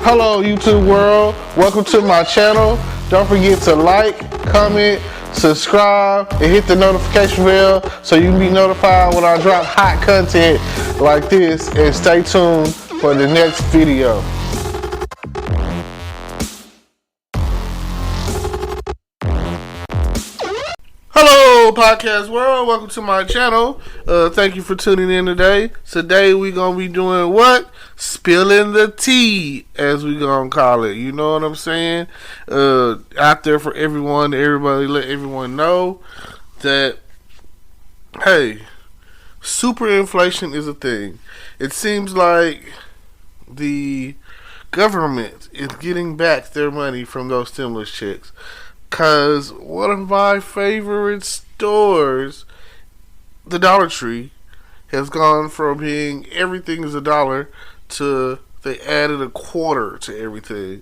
Hello YouTube world, welcome to my channel. Don't forget to like, comment, subscribe, and hit the notification bell so you can be notified when I drop hot content like this, and stay tuned for the next video. Hello podcast world, welcome to my channel. Thank you for tuning in today. Today we gonna be doing what? Spilling the tea, as we gonna call it. You know what I'm saying? Out there for everyone, everybody, let everyone know that, hey, super inflation is a thing. It seems like the government is getting back their money from those stimulus checks. Cause one of my favorite stores, the Dollar Tree, has gone from being everything is $1 to they added a quarter to everything.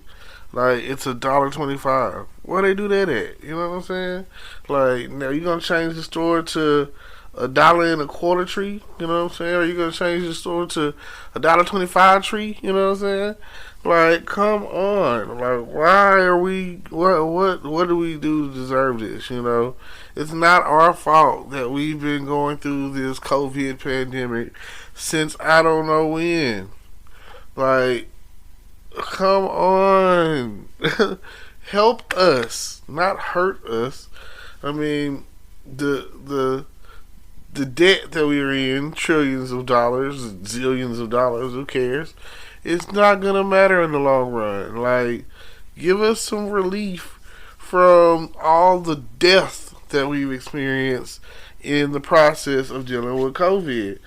Like it's $1.25. Where they do that at? You know what I'm saying? Like now you gonna change the store to $1.25 tree? You know what I'm saying? Or you gonna change the store to $1.25 tree? You know what I'm saying? Like, come on. Like, why are we, what do we do to deserve this, you know? It's not our fault that we've been going through this COVID pandemic since I don't know when. Like, come on. Help us, not hurt us. I mean, the debt that we're in, trillions of dollars, zillions of dollars, who cares? It's not gonna matter in the long run. Like, give us some relief from all the death that we've experienced in the process of dealing with COVID.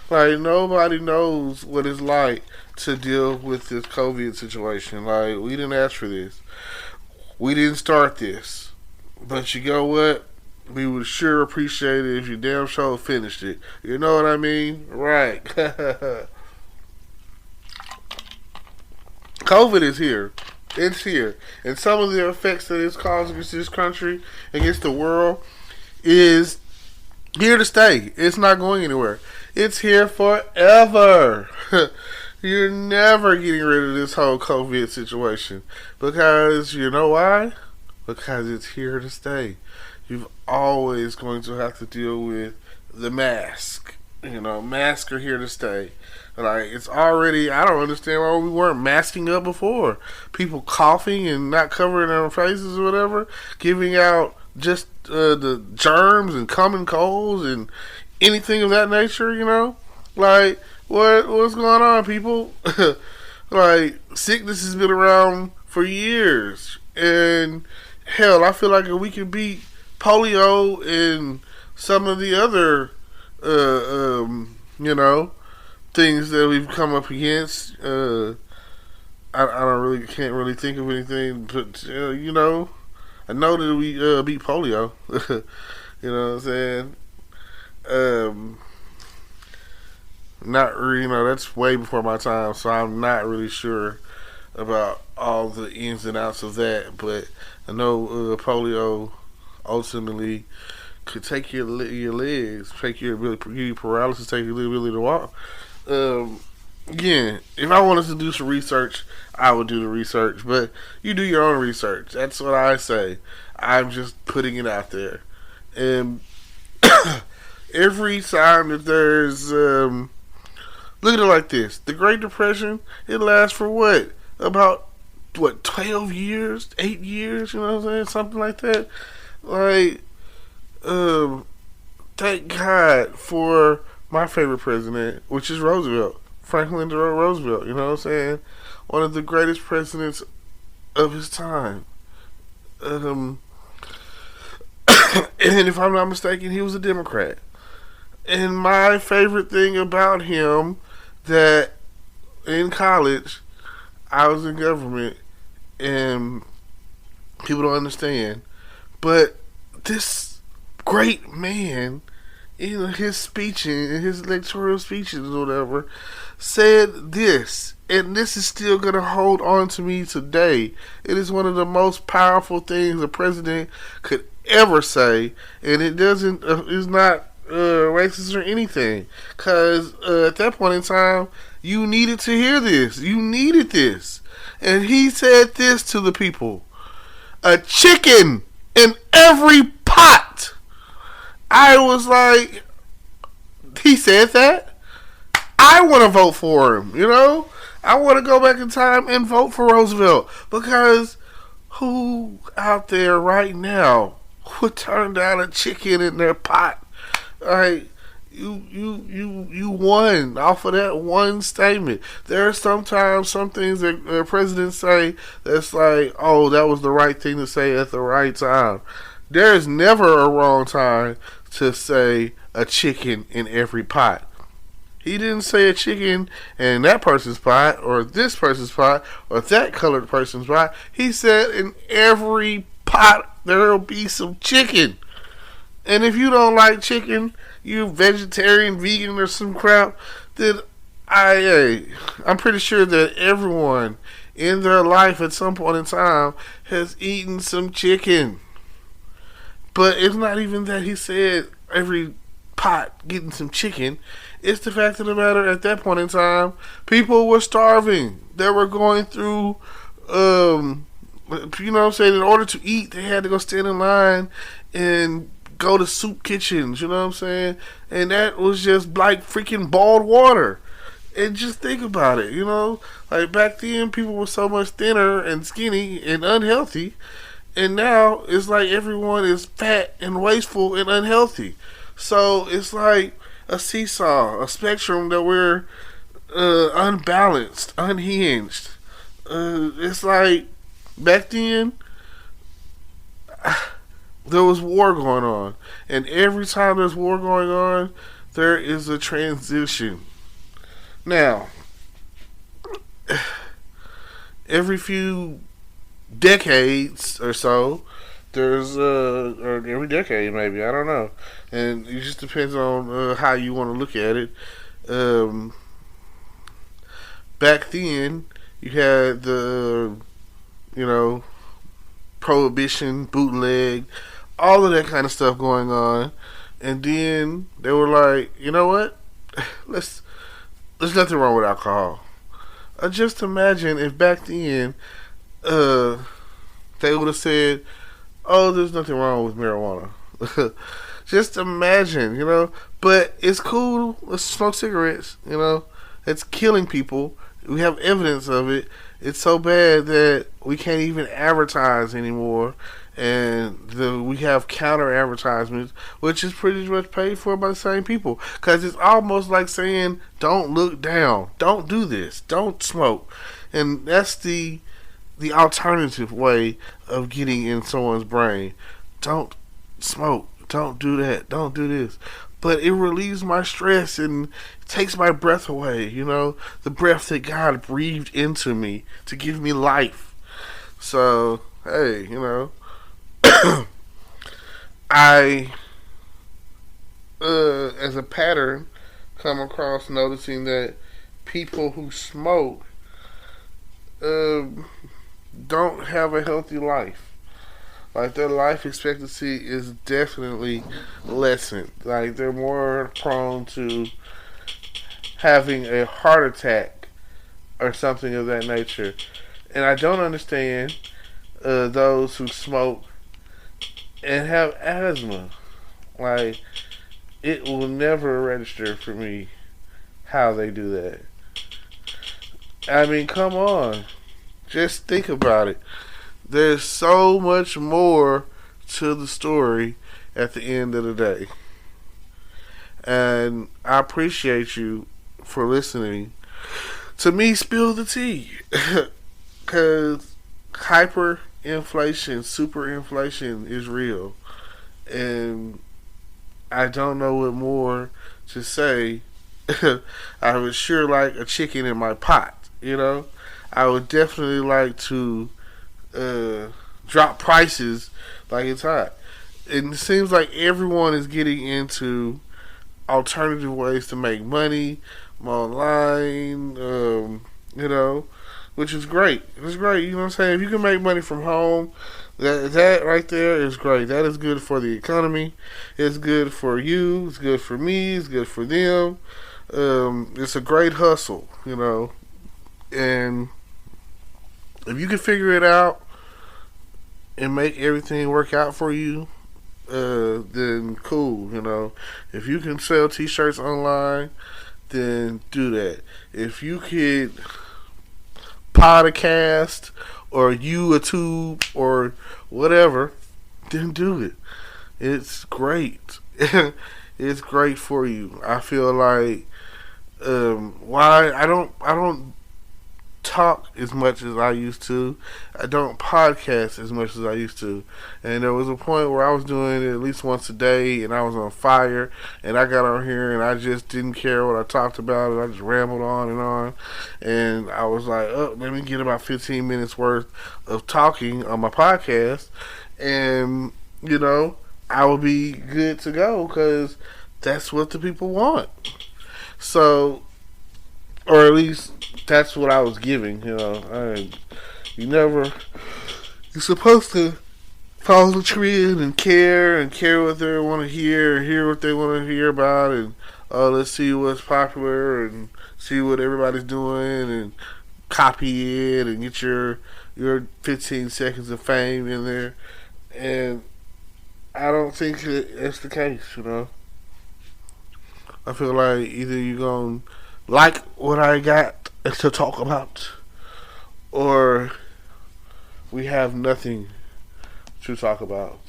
Like, nobody knows what it's like to deal with this COVID situation. Like, we didn't ask for this. We didn't start this. But you know what? We would sure appreciate it if you damn sure finished it. You know what I mean? Right. COVID is here. It's here. And some of the effects that it's causing against this country, against the world, is here to stay. It's not going anywhere. It's here forever. You're never getting rid of this whole COVID situation. Because, you know why? Because it's here to stay. You're always going to have to deal with the mask. You know, masks are here to stay. Like, it's already, I don't understand why we weren't masking up before. People coughing and not covering their faces or whatever, giving out just the germs and common colds and anything of that nature, you know? Like, what's going on, people? Like, sickness has been around for years. And, hell, I feel like if we could beat polio and some of the other, you know, things that we've come up against. I can't really think of anything, but you know, I know that we beat polio. You know what I'm saying? Not really, you know, that's way before my time, so I'm not really sure about all the ins and outs of that. But I know polio ultimately could take your legs, give you paralysis, take your ability to walk. Again, if I wanted to do some research, I would do the research, but you do your own research. That's what I say. I'm just putting it out there. And every time that there's, look at it like this. The Great Depression, it lasts for what? About, 12 years? 8 years? You know what I'm saying? Something like that. Like, thank God for my favorite president, which is Roosevelt, Franklin D. Roosevelt. You know what I'm saying? One of the greatest presidents of his time. And if I'm not mistaken, he was a Democrat. And my favorite thing about him, that in college, I was in government, and people don't understand, but this great man, in his speech, in his electoral speeches or whatever, said this, and this is still going to hold on to me today. It is one of the most powerful things a president could ever say, and it doesn't, is not racist or anything, because at that point in time, you needed to hear this. You needed this. And he said this to the people: a chicken in every pot. I was like, he said that? I want to vote for him, you know? I want to go back in time and vote for Roosevelt, because who out there right now would turn down a chicken in their pot? Like, you won off of that one statement. There are sometimes some things that presidents say that's like, oh, that was the right thing to say at the right time. There is never a wrong time to say a chicken in every pot. He didn't say a chicken in that person's pot, or this person's pot, or that colored person's pot. He said in every pot there'll be some chicken. And if you don't like chicken, you vegetarian, vegan, or some crap, then I'm pretty sure that everyone in their life at some point in time has eaten some chicken. But it's not even that he said every pot getting some chicken. It's the fact of the matter, at that point in time, people were starving. They were going through, you know what I'm saying, in order to eat, they had to go stand in line and go to soup kitchens, you know what I'm saying? And that was just like freaking boiled water. And just think about it, you know? Like, back then, people were so much thinner and skinny and unhealthy. And now, it's like everyone is fat and wasteful and unhealthy. So, it's like a seesaw, a spectrum that we're unbalanced, unhinged. It's like, back then, there was war going on. And every time there's war going on, there is a transition. Now, every few decades or so, there's or every decade maybe, I don't know, and it just depends on how you want to look at it. Back then, you had the, you know, prohibition, bootleg, all of that kind of stuff going on, and then they were like, you know what? There's nothing wrong with alcohol. Just imagine if back then they would have said, oh, there's nothing wrong with marijuana. Just imagine, you know. But it's cool. Let's smoke cigarettes, you know. It's killing people. We have evidence of it. It's so bad that we can't even advertise anymore. And we have counter advertisements, which is pretty much paid for by the same people. Because it's almost like saying, don't look down. Don't do this. Don't smoke. And that's the alternative way of getting in someone's brain. Don't smoke. Don't do that. Don't do this. But it relieves my stress and takes my breath away. You know, the breath that God breathed into me to give me life. So, hey, you know, I, as a pattern, come across noticing that people who smoke don't have a healthy life. Like, their life expectancy is definitely lessened. Like, they're more prone to having a heart attack or something of that nature. And I don't understand those who smoke and have asthma. Like, it will never register for me how they do that. I mean, come on. Just think about it. There's so much more to the story at the end of the day. And I appreciate you for listening to me spill the tea. Because hyperinflation, superinflation is real. And I don't know what more to say. I would sure like a chicken in my pot, you know? I would definitely like to drop prices like it's hot. And it seems like everyone is getting into alternative ways to make money online, you know, which is great. It's great, you know what I'm saying? If you can make money from home, that right there is great. That is good for the economy. It's good for you. It's good for me. It's good for them. It's a great hustle, you know. And If you can figure it out and make everything work out for you, then cool. If you can sell T-shirts online, then do that. If you could podcast or YouTube or whatever, then do it. It's great. It's great for you. I feel like why I don't talk as much as I used to. I don't podcast as much as I used to. And there was a point where I was doing it at least once a day and I was on fire and I got on here and I just didn't care what I talked about and I just rambled on and on. And I was like, oh, let me get about 15 minutes worth of talking on my podcast and, I will be good to go because that's what the people want. So, or at least that's what I was giving. You're supposed to follow the trend and care what they want to hear what they want to hear about, and let's see what's popular and see what everybody's doing and copy it and get your 15 seconds of fame in there. And I don't think that's the case. I feel like either you're going to like what I got to talk about, or we have nothing to talk about.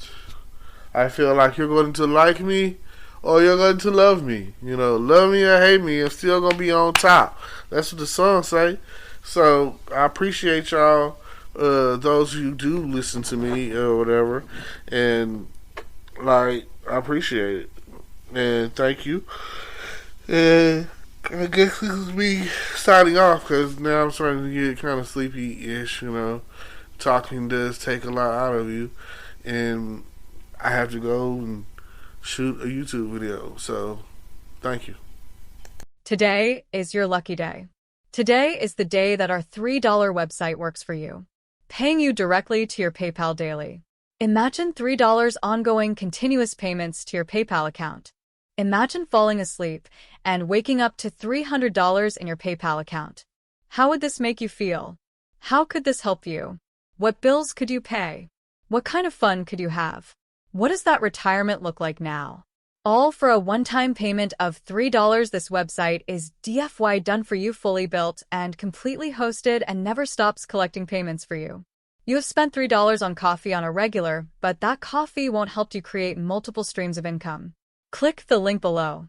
I feel like you're going to like me, or you're going to love me. Love me or hate me, I'm still going to be on top. That's what the song say. So I appreciate y'all, those who do listen to me or whatever, and I appreciate it, and thank you. And I guess this is me signing off because now I'm starting to get kind of sleepy-ish. Talking does take a lot out of you, and I have to go and shoot a YouTube video. So, thank you. Today is your lucky day. Today is the day that our $3 website works for you, paying you directly to your PayPal daily. Imagine $3 ongoing continuous payments to your PayPal account. Imagine falling asleep and waking up to $300 in your PayPal account. How would this make you feel? How could this help you? What bills could you pay? What kind of fun could you have? What does that retirement look like now? All for a one-time payment of $3. This website is DFY done for you, fully built and completely hosted, and never stops collecting payments for you. You have spent $3 on coffee on a regular, but that coffee won't help you create multiple streams of income. Click the link below.